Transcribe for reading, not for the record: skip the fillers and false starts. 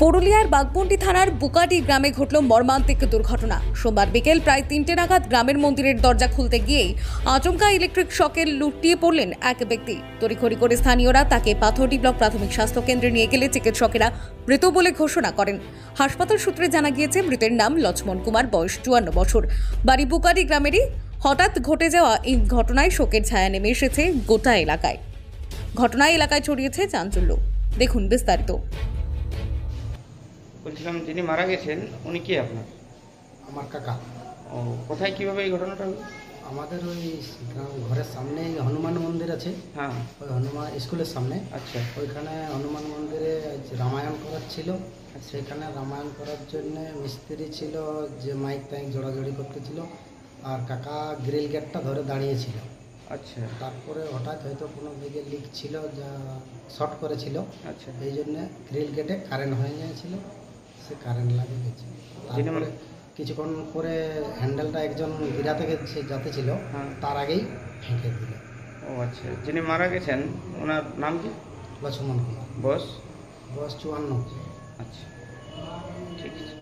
পুরুলিয়ার বাঘমুন্ডি থানার বুকাডি গ্রামে ঘটল মর্মান্তিক দুর্ঘটনা। সোমবার বিকেল প্রায় 3টে নাগাদ গ্রামের মন্দিরের দরজা খুলতে গিয়েই আচমকা ইলেকট্রিক শকে লুটিয়ে পড়লেন এক ব্যক্তি। তড়িঘড়ি করে স্থানীয়রা তাকে পাথরডি ব্লক প্রাথমিক স্বাস্থ্য কেন্দ্রে নিয়ে গেলে চিকিৎসকেরা মৃত বলে ঘোষণা করেন। হাসপাতাল সূত্রে জানা গিয়েছে, মৃতের নাম লক্ষ্মণ কুমার, বয়স 54 বছর, বাড়ি বুকাডি গ্রামেরই। হঠাৎ ঘটে যাওয়া এই ঘটনায় শোকের ছায়া নেমে এসেছে গোটা এলাকায়। ঘটনায় এলাকায় ছড়িয়েছে চাঞ্চল্য। দেখুন বিস্তারিত। বলছিলাম, যিনি মারা গেছেন উনি কি আপনার? আমার কাকা। ও, কোথায় কিভাবে এই ঘটনাটা হলো? আমাদের ওই ঘরের সামনে হনুমান মন্দির আছে। হ্যাঁ। ওই হনুমান স্কুলের সামনে। আচ্ছা। ওইখানে হনুমান মন্দিরে রামায়ণ করার ছিল। সেখানে রামায়ণ করার জন্য মিস্ত্রি ছিল, যে মাইক টাইক জোড়াজোড়ি করতেছিল, আর কাকা গ্রিল গেটটা ধরে দাঁড়িয়েছিল। আচ্ছা। তারপরে হঠাৎ হয়তো কোনো দিকে লিক ছিল, যা শর্ট করেছিল। আচ্ছা। এই জন্যে গ্রিল গেটে কারেন্ট হয়ে গিয়েছিল, সে কারেন্ট লাগিয়ে গেছে। তারপরে কিছুক্ষণ পরে হ্যান্ডেলটা একজন গিরাতে যাতে ছিল, তার আগেই ফেঁকে দিল। ও আচ্ছা, যিনি মারা গেছেন ওনার নাম কি? লক্ষ্মণ কুমার। বয়স? বয়স 54। আচ্ছা, ঠিক আছে।